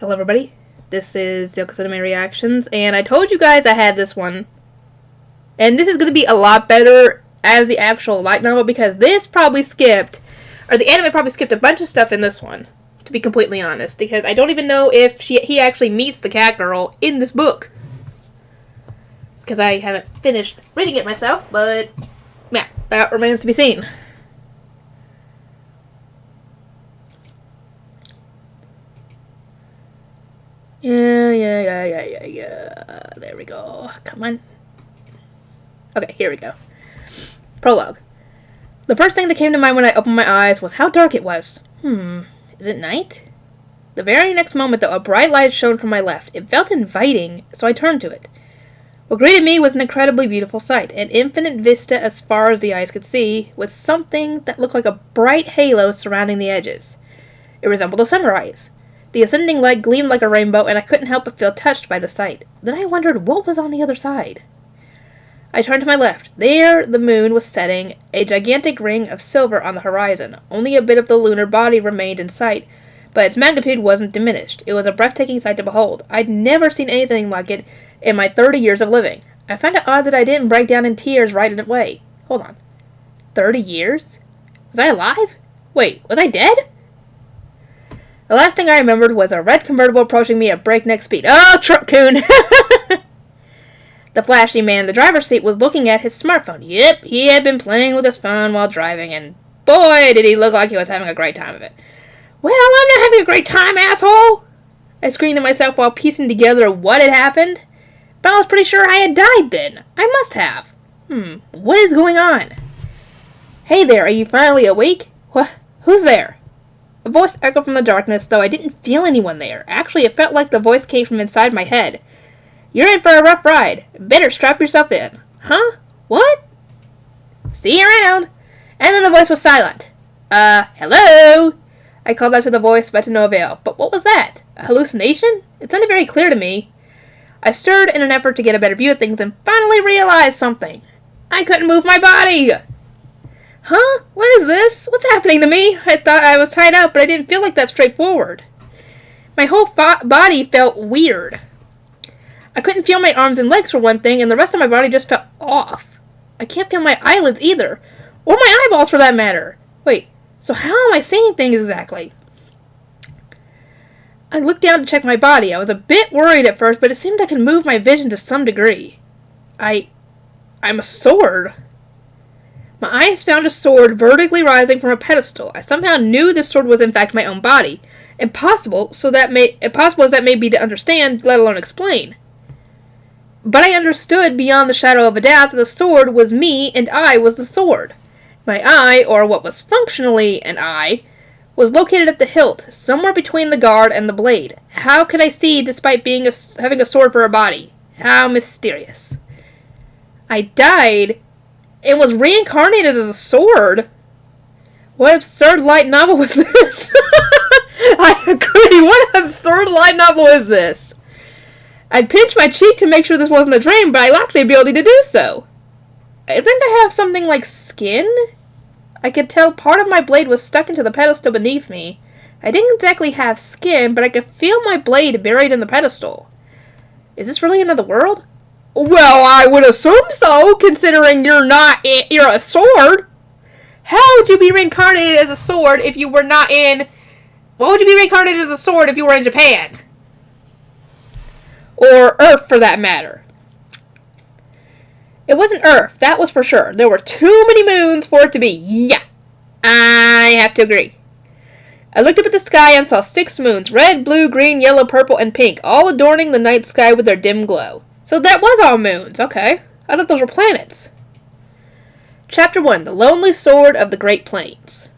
Hello everybody, this is Yoko Anime Reactions, and I told you guys I had this one. And this is going to be a lot better as the actual light novel, because this probably skipped, or the anime probably skipped a bunch of stuff in this one, to be completely honest, because I don't even know if he actually meets the cat girl in this book. Because I haven't finished reading it myself, but yeah, that remains to be seen. Yeah. There we go. Come on. Okay, here we go. Prologue. The first thing that came to mind when I opened my eyes was how dark it was. Is it night? The very next moment, though, a bright light shone from my left. It felt inviting, so I turned to it. What greeted me was an incredibly beautiful sight, an infinite vista as far as the eyes could see, with something that looked like a bright halo surrounding the edges. It resembled a sunrise. The ascending light gleamed like a rainbow, and I couldn't help but feel touched by the sight. Then I wondered what was on the other side. I turned to my left. There, the moon was setting, a gigantic ring of silver on the horizon. Only a bit of the lunar body remained in sight, but its magnitude wasn't diminished. It was a breathtaking sight to behold. I'd never seen anything like it in my 30 years of living. I found it odd that I didn't break down in tears right away. Hold on. 30 years? Was I alive? Wait, was I dead? The last thing I remembered was a red convertible approaching me at breakneck speed. Oh, truck-coon! The flashy man in the driver's seat was looking at his smartphone. Yep, he had been playing with his phone while driving, and boy, did he look like he was having a great time of it. Well, I'm not having a great time, asshole! I screamed to myself while piecing together what had happened. But I was pretty sure I had died then. I must have. What is going on? Hey there, are you finally awake? What? Who's there? A voice echoed from the darkness, though I didn't feel anyone there. Actually, it felt like the voice came from inside my head. You're in for a rough ride. Better strap yourself in. Huh? What? See you around. And then the voice was silent. Hello? I called out to the voice, but to no avail. But what was that? A hallucination? It sounded very clear to me. I stirred in an effort to get a better view of things and finally realized something. I couldn't move my body. Huh? What is this? What's happening to me? I thought I was tied up, but I didn't feel like that straightforward. My whole body felt weird. I couldn't feel my arms and legs for one thing, and the rest of my body just felt off. I can't feel my eyelids either. Or my eyeballs for that matter. Wait, so how am I seeing things exactly? I looked down to check my body. I was a bit worried at first, but it seemed I could move my vision to some degree. I'm a sword. My eyes found a sword vertically rising from a pedestal. I somehow knew this sword was in fact my own body. Impossible as that may be to understand, let alone explain. But I understood beyond the shadow of a doubt that the sword was me and I was the sword. My eye, or what was functionally an eye, was located at the hilt, somewhere between the guard and the blade. How could I see despite having a sword for a body? How mysterious. I died and was reincarnated as a sword? What absurd light novel was this? I agree, what absurd light novel is this? I'd pinch my cheek to make sure this wasn't a dream, but I lacked the ability to do so. I think I have something like skin? I could tell part of my blade was stuck into the pedestal beneath me. I didn't exactly have skin, but I could feel my blade buried in the pedestal. Is this really another world? Well, I would assume so, considering you're a sword. How would you be reincarnated as a sword if you were not in... What would you be reincarnated as a sword if you were in Japan? Or Earth, for that matter. It wasn't Earth, that was for sure. There were too many moons for it to be. Yeah, I have to agree. I looked up at the sky and saw 6 moons. Red, blue, green, yellow, purple, and pink. All adorning the night sky with their dim glow. So that was all moons, okay. I thought those were planets. Chapter 1. The Lonely Sword of the Great Plains.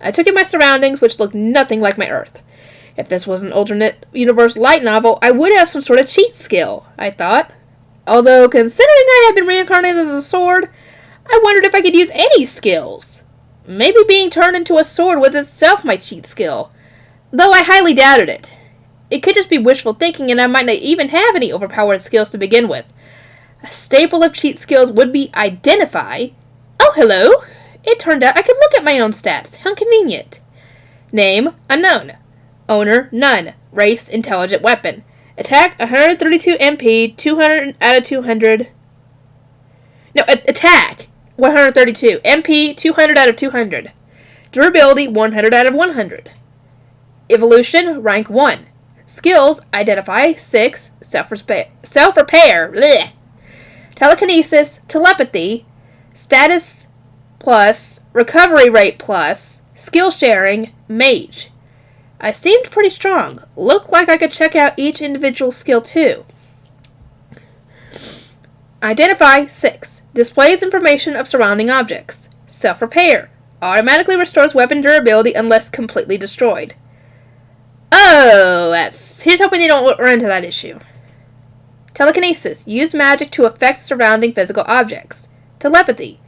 I took in my surroundings, which looked nothing like my Earth. If this was an alternate universe light novel, I would have some sort of cheat skill, I thought. Although, considering I had been reincarnated as a sword, I wondered if I could use any skills. Maybe being turned into a sword was itself my cheat skill, though I highly doubted it. It could just be wishful thinking, and I might not even have any overpowered skills to begin with. A staple of cheat skills would be identify. Oh, hello! It turned out I could look at my own stats. How convenient. Name, unknown. Owner, none. race, intelligent weapon. Attack 132 MP, 200 out of 200. No, attack 132. MP 200 out of 200. Durability 100 out of 100. Evolution rank 1. Skills identify 6. Self-repair. Bleh. Telekinesis, telepathy, status plus, recovery rate plus, skill sharing, mage. I seemed pretty strong. Looked like I could check out each individual skill too. Identify 6. Displays information of surrounding objects. Self-repair. Automatically restores weapon durability unless completely destroyed. Oh, here's hoping they don't run into that issue. Telekinesis. Use magic to affect surrounding physical objects. Telepathy.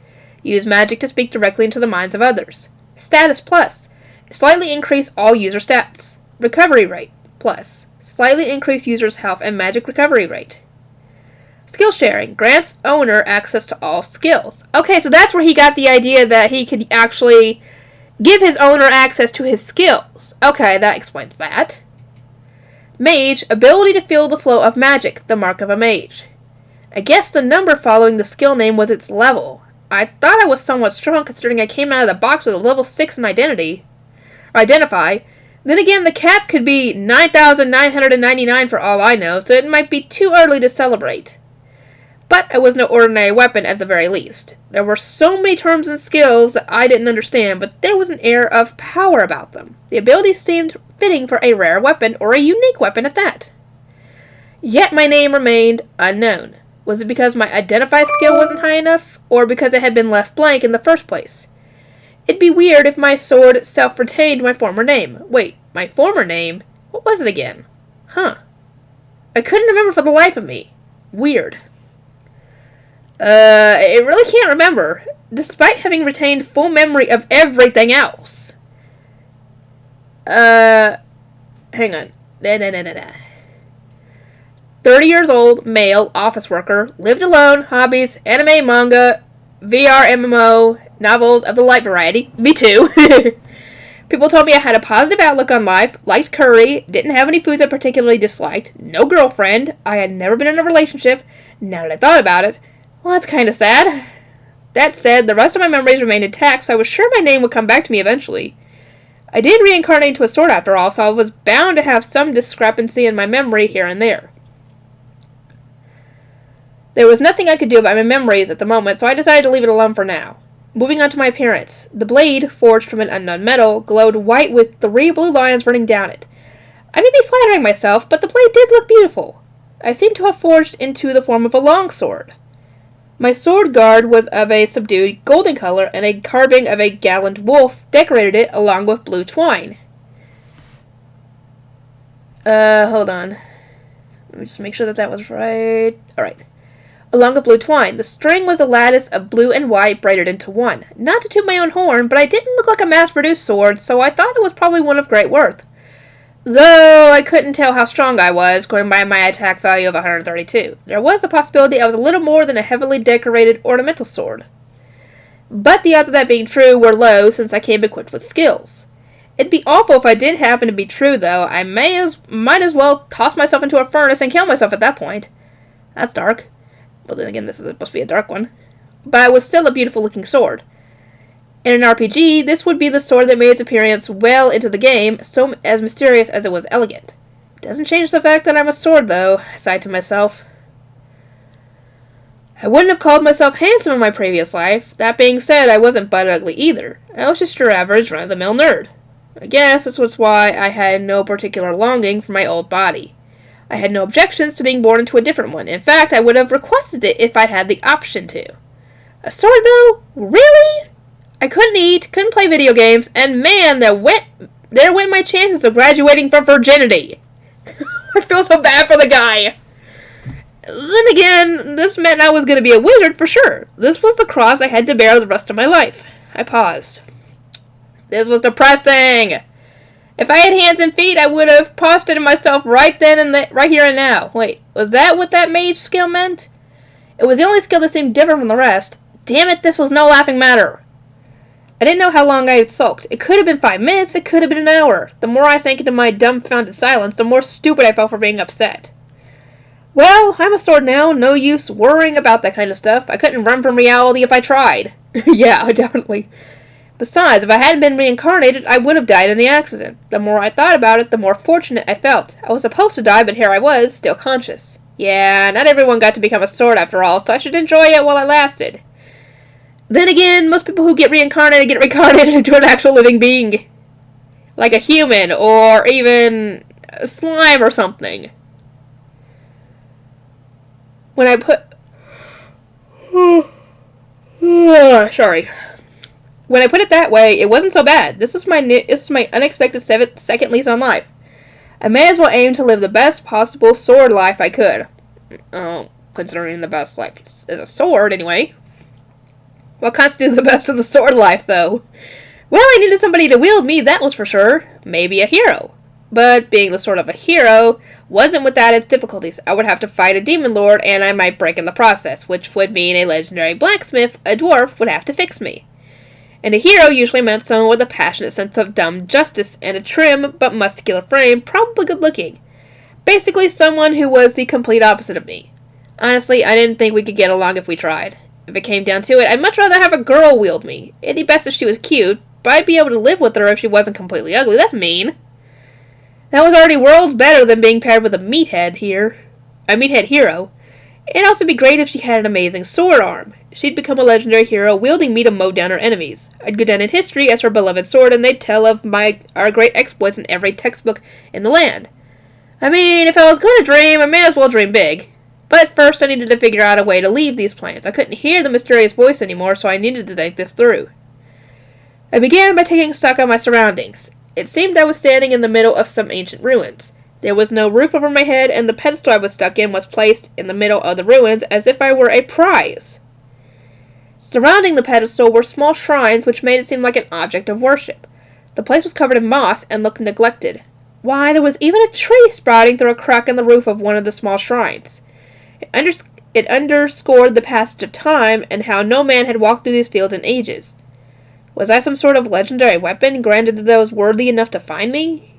Use magic to speak directly into the minds of others. Status plus. Slightly increase all user stats. Recovery rate plus. Slightly increase user's health and magic recovery rate. Skill sharing. Grants owner access to all skills. Okay, so that's where he got the idea that he could actually give his owner access to his skills. Okay, that explains that. Mage. Ability to feel the flow of magic. The mark of a mage. I guess the number following the skill name was its level. I thought I was somewhat strong considering I came out of the box with a level 6 in identify. Then again, the cap could be 9,999 for all I know, so it might be too early to celebrate. But I was no ordinary weapon at the very least. There were so many terms and skills that I didn't understand, but there was an air of power about them. The abilities seemed fitting for a rare weapon, or a unique weapon at that. Yet my name remained unknown. Was it because my identify skill wasn't high enough, or because it had been left blank in the first place? It'd be weird if my sword self-retained my former name. Wait, my former name? What was it again? Huh. I couldn't remember for the life of me. Weird. I really can't remember, despite having retained full memory of everything else. Hang on. 30 years old, male, office worker, lived alone, hobbies, anime, manga, VR, MMO, novels of the light variety. Me too. People told me I had a positive outlook on life, liked curry, didn't have any foods I particularly disliked, no girlfriend, I had never been in a relationship, now that I thought about it. Well, that's kind of sad. That said, the rest of my memories remained intact, so I was sure my name would come back to me eventually. I did reincarnate into a sword after all, so I was bound to have some discrepancy in my memory here and there. There was nothing I could do about my memories at the moment, so I decided to leave it alone for now. Moving on to my appearance. The blade, forged from an unknown metal, glowed white with 3 blue lines running down it. I may be flattering myself, but the blade did look beautiful. I seemed to have forged into the form of a longsword. My sword guard was of a subdued golden color, and a carving of a gallant wolf decorated it along with blue twine. Hold on. Let me just make sure that was right. Alright. Along with blue twine. The string was a lattice of blue and white braided into one. Not to toot my own horn, but I didn't look like a mass-produced sword, so I thought it was probably one of great worth. Though I couldn't tell how strong I was, going by my attack value of 132. There was the possibility I was a little more than a heavily decorated ornamental sword. But the odds of that being true were low since I came equipped with skills. It'd be awful if I did happen to be true, though. I might as well toss myself into a furnace and kill myself at that point. That's dark. Well, then again, this is supposed to be a dark one. But it was still a beautiful-looking sword. In an RPG, this would be the sword that made its appearance well into the game, so as mysterious as it was elegant. Doesn't change the fact that I'm a sword, though, I sighed to myself. I wouldn't have called myself handsome in my previous life. That being said, I wasn't butt ugly either. I was just your average run-of-the-mill nerd. I guess this was why I had no particular longing for my old body. I had no objections to being born into a different one. In fact, I would have requested it if I had the option to. A sword, though? Really? I couldn't eat, couldn't play video games, and man, there went my chances of graduating from virginity. I feel so bad for the guy. Then again, this meant I was going to be a wizard for sure. This was the cross I had to bear the rest of my life. I paused. This was depressing. If I had hands and feet, I would have prostrated myself right then and right here and now. Wait, was that what that mage skill meant? It was the only skill that seemed different from the rest. Damn it, this was no laughing matter. I didn't know how long I had sulked. It could have been 5 minutes, it could have been an hour. The more I sank into my dumbfounded silence, the more stupid I felt for being upset. Well, I'm a sword now, no use worrying about that kind of stuff. I couldn't run from reality if I tried. Yeah, definitely. Besides, if I hadn't been reincarnated, I would have died in the accident. The more I thought about it, the more fortunate I felt. I was supposed to die, but here I was, still conscious. Yeah, not everyone got to become a sword after all, so I should enjoy it while it lasted. Then again, most people who get reincarnated into an actual living being. Like a human, or even a slime or something. When I put... Sorry. When I put it that way, it wasn't so bad. This was my unexpected second lease on life. I may as well aim to live the best possible sword life I could. Considering the best life is a sword, anyway. What constitutes the best of the sword life, though? Well, I needed somebody to wield me, that was for sure. Maybe a hero. But being the sort of a hero wasn't without its difficulties. I would have to fight a demon lord, and I might break in the process, which would mean a legendary blacksmith, a dwarf, would have to fix me. And a hero usually meant someone with a passionate sense of dumb justice and a trim but muscular frame, probably good looking. Basically, someone who was the complete opposite of me. Honestly, I didn't think we could get along if we tried. If it came down to it, I'd much rather have a girl wield me. It'd be best if she was cute, but I'd be able to live with her if she wasn't completely ugly. That's mean. That was already worlds better than being paired with a meathead hero. It'd also be great if she had an amazing sword arm. She'd become a legendary hero, wielding me to mow down her enemies. I'd go down in history as her beloved sword, and they'd tell of our great exploits in every textbook in the land. I mean, if I was going to dream, I may as well dream big. But first I needed to figure out a way to leave these plans. I couldn't hear the mysterious voice anymore, so I needed to think this through. I began by taking stock of my surroundings. It seemed I was standing in the middle of some ancient ruins. There was no roof over my head, and the pedestal I was stuck in was placed in the middle of the ruins as if I were a prize. Surrounding the pedestal were small shrines which made it seem like an object of worship. The place was covered in moss and looked neglected. Why, there was even a tree sprouting through a crack in the roof of one of the small shrines. It underscored the passage of time and how no man had walked through these fields in ages. Was I some sort of legendary weapon granted to those worthy enough to find me?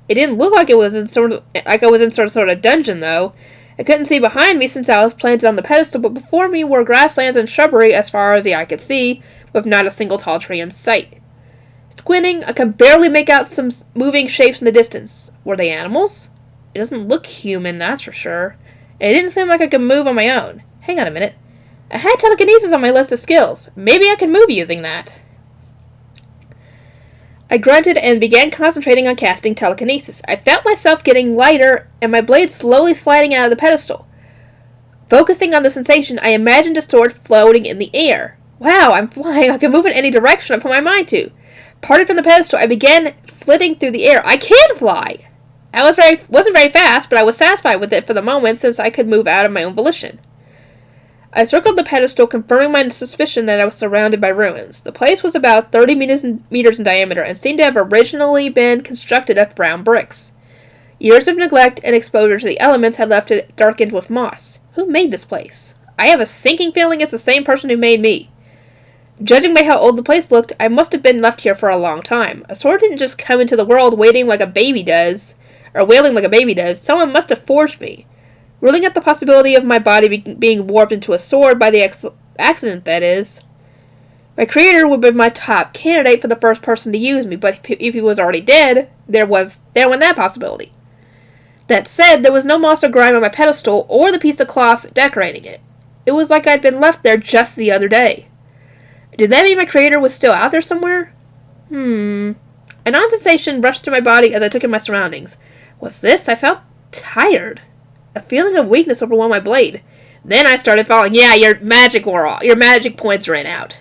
It didn't look like I was in some sort of dungeon, though. I couldn't see behind me since I was planted on the pedestal, but before me were grasslands and shrubbery as far as the eye could see, with not a single tall tree in sight. Squinting, I could barely make out some moving shapes in the distance. Were they animals? It doesn't look human, that's for sure. It didn't seem like I could move on my own. Hang on a minute. I had telekinesis on my list of skills. Maybe I could move using that. I grunted and began concentrating on casting telekinesis. I felt myself getting lighter and my blade slowly sliding out of the pedestal. Focusing on the sensation, I imagined a sword floating in the air. Wow, I'm flying. I can move in any direction I put my mind to. Parted from the pedestal, I began flitting through the air. I can fly! I wasn't very fast, but I was satisfied with it for the moment since I could move out of my own volition. I circled the pedestal, confirming my suspicion that I was surrounded by ruins. The place was about 30 meters in diameter and seemed to have originally been constructed of brown bricks. Years of neglect and exposure to the elements had left it darkened with moss. Who made this place? I have a sinking feeling it's the same person who made me. Judging by how old the place looked, I must have been left here for a long time. A sword didn't just come into the world wailing like a baby does. Someone must have forged me. Ruling out the possibility of my body being warped into a sword by the accident, that is. My creator would be my top candidate for the first person to use me, but if he was already dead, there went that possibility. That said, there was no moss or grime on my pedestal or the piece of cloth decorating it. It was like I'd been left there just the other day. Did that mean my creator was still out there somewhere? An odd sensation rushed through my body as I took in my surroundings. What's this? I felt tired. A feeling of weakness overwhelmed my blade. Then I started falling. Yeah, your magic points ran out.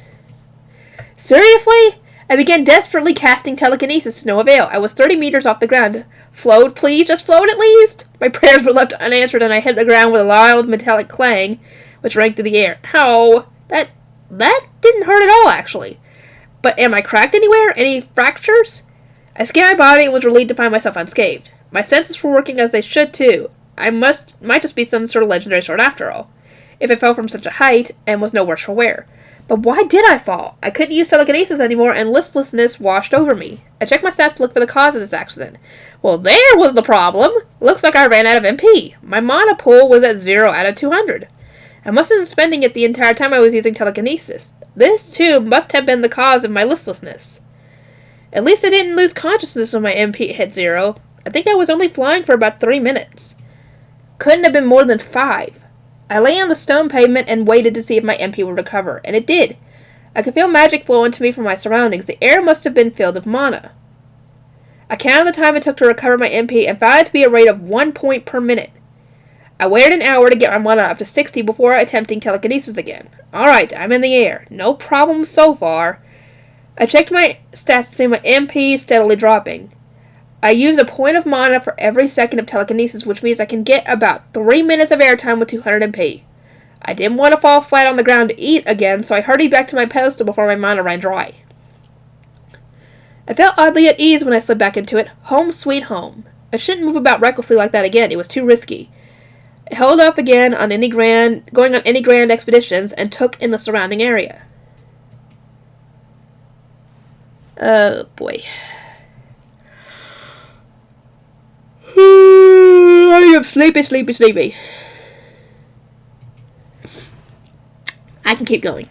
Seriously? I began desperately casting telekinesis to no avail. I was 30 meters off the ground. Float, please, just float at least. My prayers were left unanswered and I hit the ground with a loud metallic clang, which rang through the air. Ow! That didn't hurt at all, actually. But am I cracked anywhere? Any fractures? I scanned my body and was relieved to find myself unscathed. My senses were working as they should, too. I might just be some sort of legendary sword after all, if it fell from such a height and was no worse for wear. But why did I fall? I couldn't use telekinesis anymore, and listlessness washed over me. I checked my stats to look for the cause of this accident. Well, there was the problem! Looks like I ran out of MP. My mana pool was at 0 out of 200. I must have been spending it the entire time I was using telekinesis. This, too, must have been the cause of my listlessness. At least I didn't lose consciousness when my MP hit 0. I think I was only flying for about 3 minutes. Couldn't have been more than 5. I lay on the stone pavement and waited to see if my MP would recover, and it did. I could feel magic flow into me from my surroundings. The air must have been filled with mana. I counted the time it took to recover my MP and found it to be a rate of 1 point per minute. I waited an hour to get my mana up to 60 before attempting telekinesis again. Alright, I'm in the air. No problems so far. I checked my stats to see my MP steadily dropping. I use a point of mana for every second of telekinesis, which means I can get about 3 minutes of airtime with 200 MP. I didn't want to fall flat on the ground to eat again, so I hurried back to my pedestal before my mana ran dry. I felt oddly at ease when I slid back into it. Home sweet home. I shouldn't move about recklessly like that again. It was too risky. I held off again on going on any grand expeditions and took in the surrounding area. Oh boy. I am sleepy. I can keep going.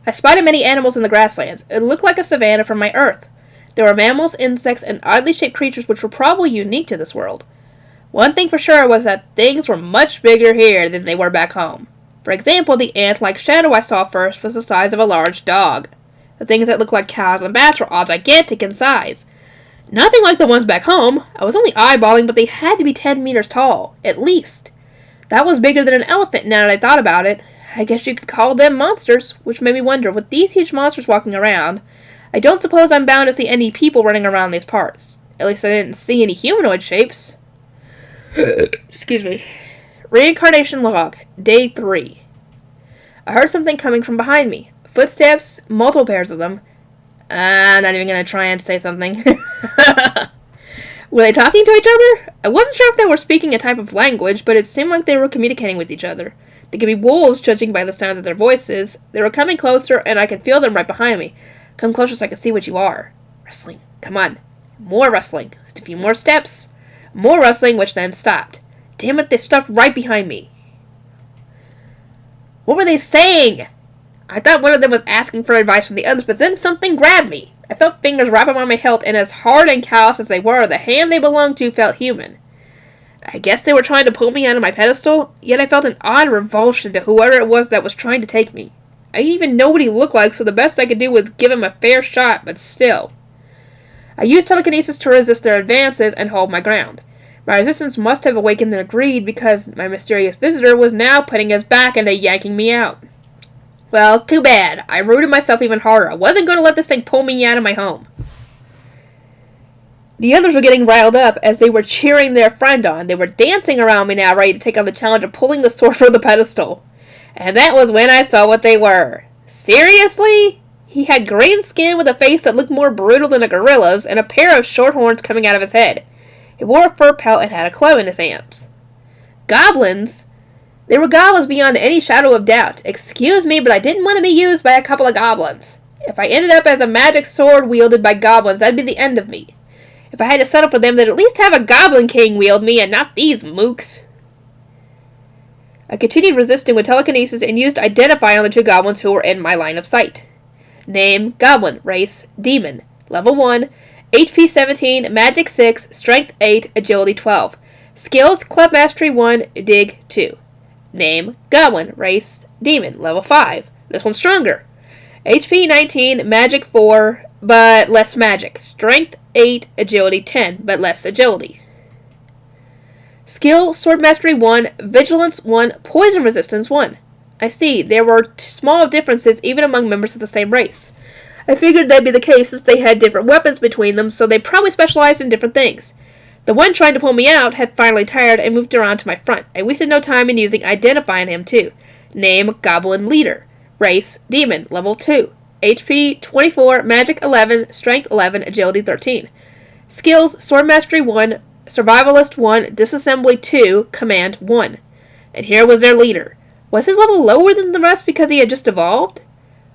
I spotted many animals in the grasslands. It looked like a savanna from my Earth. There were mammals, insects, and oddly shaped creatures which were probably unique to this world. One thing for sure was that things were much bigger here than they were back home. For example, the ant-like shadow I saw first was the size of a large dog. The things that looked like cows and bats were all gigantic in size. Nothing like the ones back home. I was only eyeballing, but they had to be 10 meters tall, at least. That was bigger than an elephant now that I thought about it. I guess you could call them monsters, which made me wonder, with these huge monsters walking around, I don't suppose I'm bound to see any people running around these parts. At least I didn't see any humanoid shapes. Excuse me. Reincarnation log, day 3. I heard something coming from behind me. Footsteps, multiple pairs of them. I'm not even going to try and say something. Were they talking to each other? I wasn't sure if they were speaking a type of language, but it seemed like they were communicating with each other. They could be wolves, judging by the sounds of their voices. They were coming closer, and I could feel them right behind me. Come closer so I can see what you are. Rustling. Come on. More rustling. Just a few more steps. More rustling, which then stopped. Damn it, they stopped right behind me. What were they saying? I thought one of them was asking for advice from the others, but then something grabbed me. I felt fingers wrap around my hilt, and as hard and callous as they were, the hand they belonged to felt human. I guess they were trying to pull me out of my pedestal, yet I felt an odd revulsion to whoever it was that was trying to take me. I didn't even know what he looked like, so the best I could do was give him a fair shot, but still. I used telekinesis to resist their advances and hold my ground. My resistance must have awakened their greed, because my mysterious visitor was now putting his back into yanking me out. Well, too bad. I rooted myself even harder. I wasn't going to let this thing pull me out of my home. The others were getting riled up as they were cheering their friend on. They were dancing around me now, ready to take on the challenge of pulling the sword from the pedestal. And that was when I saw what they were. Seriously? He had green skin with a face that looked more brutal than a gorilla's, and a pair of short horns coming out of his head. He wore a fur pelt and had a club in his hands. Goblins? They were goblins beyond any shadow of doubt. Excuse me, but I didn't want to be used by a couple of goblins. If I ended up as a magic sword wielded by goblins, that'd be the end of me. If I had to settle for them, they'd at least have a goblin king wield me, and not these mooks. I continued resisting with telekinesis and used Identify on the two goblins who were in my line of sight. Name, Goblin, Race, Demon, Level 1, HP 17, Magic 6, Strength 8, Agility 12. Skills, Club Mastery 1, Dig 2. Name, Goblin, Race, Demon, Level 5. This one's stronger. HP 19, Magic 4, but less magic. Strength 8, Agility 10, but less agility. Skill, Sword Mastery 1, Vigilance 1, Poison Resistance 1. I see, there were small differences even among members of the same race. I figured that'd be the case since they had different weapons between them, so they probably specialized in different things. The one trying to pull me out had finally tired and moved around to my front. I wasted no time in using Identify on him, too. Name, Goblin Leader. Race, Demon, Level 2. HP 24, Magic 11, Strength 11, Agility 13. Skills, Sword Mastery 1, Survivalist 1, Disassembly 2, Command 1. and here was their leader. Was his level lower than the rest because he had just evolved?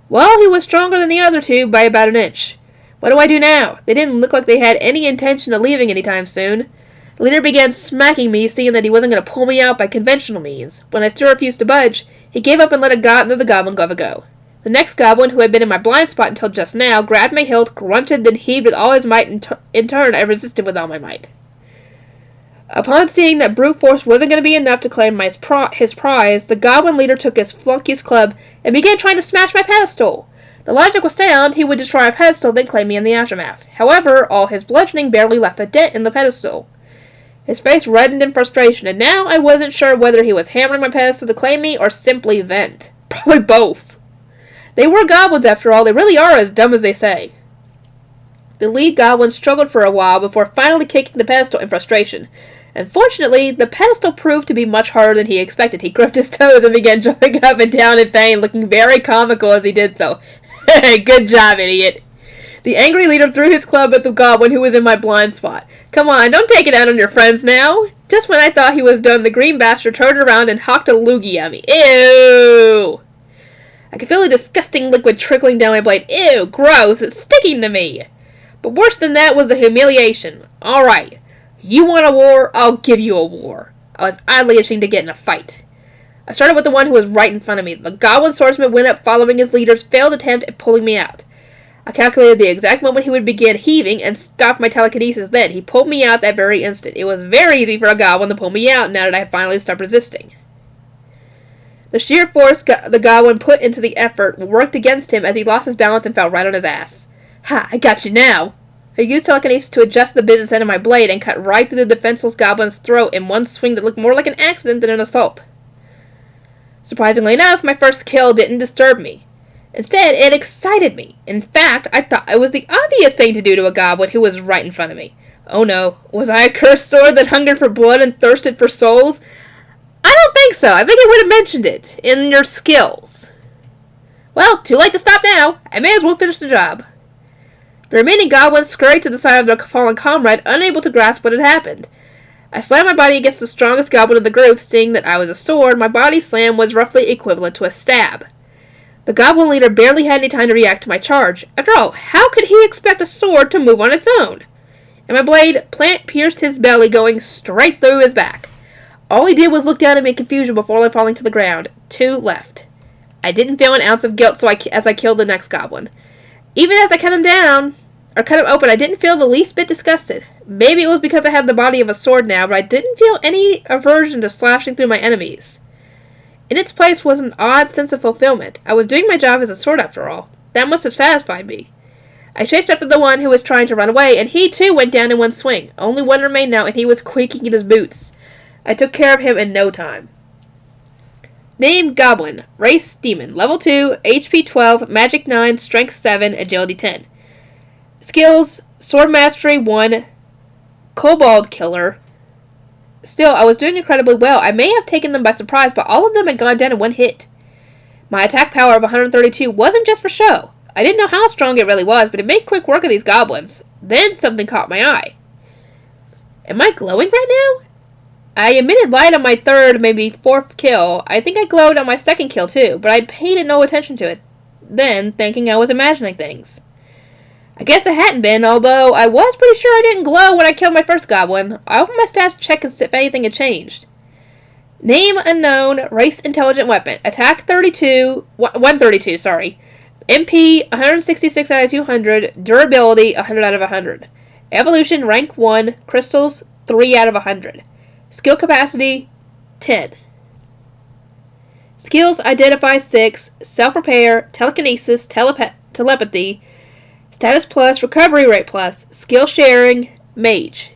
Well, he was stronger than the other two by about an inch. What do I do now? They didn't look like they had any intention of leaving anytime soon. The leader began smacking me, seeing that he wasn't going to pull me out by conventional means. When I still refused to budge, he gave up and let the goblin have a go. The next goblin, who had been in my blind spot until just now, grabbed my hilt, grunted, then heaved with all his might. In turn, I resisted with all my might. Upon seeing that brute force wasn't going to be enough to claim his prize, the goblin leader took his flunky's club and began trying to smash my pedestal. The logic was sound. He would destroy my pedestal, then claim me in the aftermath. However, all his bludgeoning barely left a dent in the pedestal. His face reddened in frustration, and now I wasn't sure whether he was hammering my pedestal to claim me or simply vent. Probably both. They were goblins after all. They really are as dumb as they say. The lead goblin struggled for a while before finally kicking the pedestal in frustration. Unfortunately, the pedestal proved to be much harder than he expected. He gripped his toes and began jumping up and down in pain, looking very comical as he did so. Good job, idiot. The angry leader threw his club at the goblin who was in my blind spot. Come on, don't take it out on your friends now. Just when I thought he was done, the green bastard turned around and hocked a loogie at me. Ew! I could feel a disgusting liquid trickling down my blade. Ew, gross, it's sticking to me. But worse than that was the humiliation. Alright, you want a war? I'll give you a war. I was oddly ashamed to get in a fight. I started with the one who was right in front of me. The goblin swordsman went up following his leader's failed attempt at pulling me out. I calculated the exact moment he would begin heaving and stopped my telekinesis. Then he pulled me out that very instant. It was very easy for a goblin to pull me out now that I had finally stopped resisting. The sheer force the goblin put into the effort worked against him as he lost his balance and fell right on his ass. Ha! I got you now! I used telekinesis to adjust the business end of my blade and cut right through the defenseless goblin's throat in one swing that looked more like an accident than an assault. Surprisingly enough, my first kill didn't disturb me. Instead, it excited me. In fact, I thought it was the obvious thing to do to a goblin who was right in front of me. Oh no, was I a cursed sword that hungered for blood and thirsted for souls? I don't think so. I think I would have mentioned it in your skills. Well, too late to stop now. I may as well finish the job. The remaining goblins scurried to the side of their fallen comrade, unable to grasp what had happened. I slammed my body against the strongest goblin of the group. Seeing that I was a sword, my body slam was roughly equivalent to a stab. The goblin leader barely had any time to react to my charge. After all, how could he expect a sword to move on its own? And my blade pierced his belly, going straight through his back. All he did was look down at me in confusion before falling to the ground. 2 left. I didn't feel an ounce of guilt as I killed the next goblin. Even as I cut him open, I didn't feel the least bit disgusted. Maybe it was because I had the body of a sword now, but I didn't feel any aversion to slashing through my enemies. In its place was an odd sense of fulfillment. I was doing my job as a sword after all. That must have satisfied me. I chased after the one who was trying to run away, and he too went down in one swing. Only one remained now, and he was quaking in his boots. I took care of him in no time. Name Goblin. Race Demon. Level 2, HP 12, Magic 9, Strength 7, Agility 10. Skills, Sword Mastery 1, Kobold Killer. Still, I was doing incredibly well. I may have taken them by surprise, but all of them had gone down in one hit. My attack power of 132 wasn't just for show. I didn't know how strong it really was, but it made quick work of these goblins. Then something caught my eye. Am I glowing right now? I emitted light on my third, maybe fourth kill. I think I glowed on my second kill too, but I paid no attention to it then, thinking I was imagining things. I guess I hadn't been, although I was pretty sure I didn't glow when I killed my first goblin. I opened my stats to check if anything had changed. Name unknown, race intelligent weapon. Attack 132, sorry. MP 166 out of 200, durability 100 out of 100. Evolution rank 1, crystals 3 out of 100. Skill capacity 10. Skills identify 6, self-repair, telekinesis, telepathy, status plus, recovery rate plus, skill sharing, mage.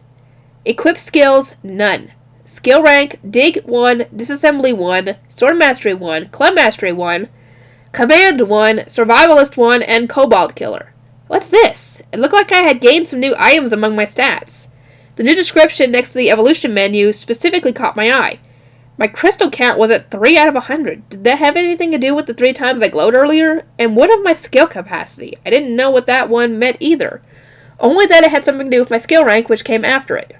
Equip skills, none. Skill rank, dig 1, disassembly 1, sword mastery 1, club mastery 1, command 1, survivalist 1, and kobold killer. What's this? It looked like I had gained some new items among my stats. The new description next to the evolution menu specifically caught my eye. My crystal count was at 3 out of 100. Did that have anything to do with the 3 times I glowed earlier? And what of my skill capacity? I didn't know what that one meant either. Only that it had something to do with my skill rank, which came after it.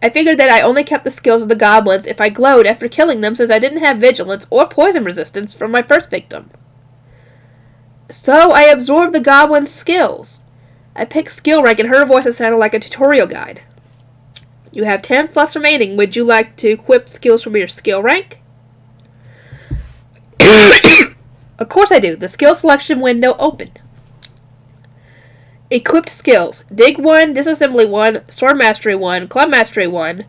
I figured that I only kept the skills of the goblins if I glowed after killing them, since I didn't have vigilance or poison resistance from my first victim. So I absorbed the goblin's skills. I picked skill rank and her voice sounded like a tutorial guide. You have 10 slots remaining. Would you like to equip skills from your skill rank? Of course I do. The skill selection window opened. Equipped skills. Dig 1, Disassembly 1, Sword Mastery 1, Club Mastery 1,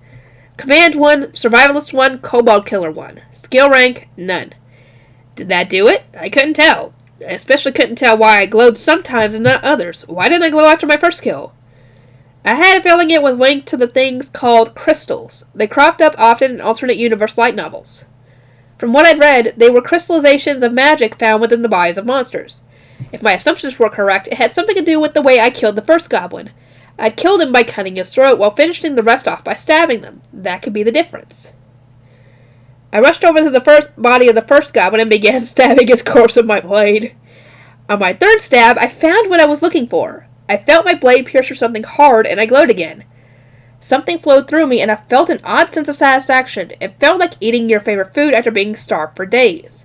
Command 1, Survivalist 1, Kobold Killer 1. Skill rank, none. Did that do it? I couldn't tell. I especially couldn't tell why I glowed sometimes and not others. Why didn't I glow after my first kill? I had a feeling it was linked to the things called crystals. They cropped up often in alternate universe light novels. From what I'd read, they were crystallizations of magic found within the bodies of monsters. If my assumptions were correct, it had something to do with the way I killed the first goblin. I'd killed him by cutting his throat while finishing the rest off by stabbing them. That could be the difference. I rushed over to the first body of the first goblin and began stabbing his corpse with my blade. On my third stab, I found what I was looking for. I felt my blade pierce through something hard, and I glowed again. Something flowed through me, and I felt an odd sense of satisfaction. It felt like eating your favorite food after being starved for days.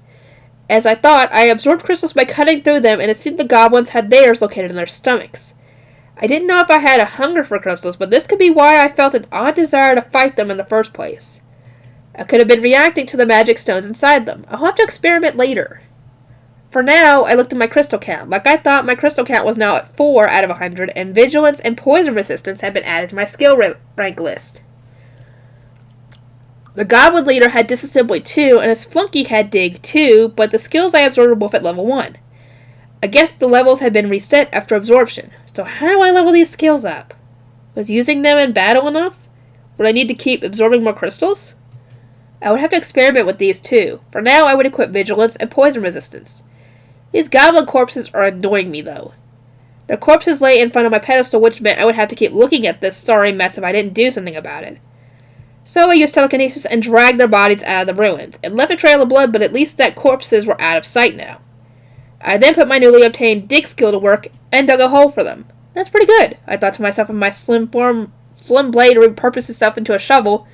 As I thought, I absorbed crystals by cutting through them, and it seemed the goblins had theirs located in their stomachs. I didn't know if I had a hunger for crystals, but this could be why I felt an odd desire to fight them in the first place. I could have been reacting to the magic stones inside them. I'll have to experiment later. For now, I looked at my crystal count. Like I thought, my crystal count was now at 4 out of 100, and vigilance and poison resistance had been added to my skill rank list. The goblin leader had disassembly 2, and his flunky had dig 2, but the skills I absorbed were both at level 1. I guess the levels had been reset after absorption. So how do I level these skills up? Was using them in battle enough? Would I need to keep absorbing more crystals? I would have to experiment with these too. For now, I would equip vigilance and poison resistance. These goblin corpses are annoying me, though. Their corpses lay in front of my pedestal, which meant I would have to keep looking at this sorry mess if I didn't do something about it. So I used telekinesis and dragged their bodies out of the ruins. It left a trail of blood, but at least that corpses were out of sight now. I then put my newly obtained dig skill to work and dug a hole for them. That's pretty good, I thought to myself, and my slim blade repurposed itself into a shovel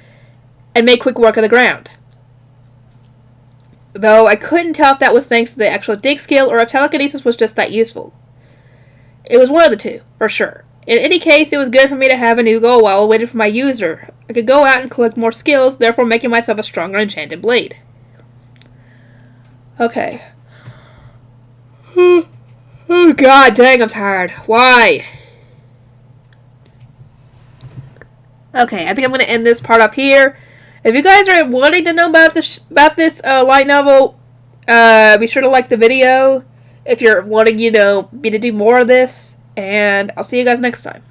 and made quick work of the ground. Though I couldn't tell if that was thanks to the actual dig skill or if telekinesis was just that useful. It was one of the two, for sure. In any case, it was good for me to have a new goal while waiting for my user. I could go out and collect more skills, therefore making myself a stronger enchanted blade. Okay. Oh god dang, I'm tired. Why? Okay, I think I'm going to end this part up here. If you guys are wanting to know about this light novel, be sure to like the video if you're wanting, me to do more of this. And I'll see you guys next time.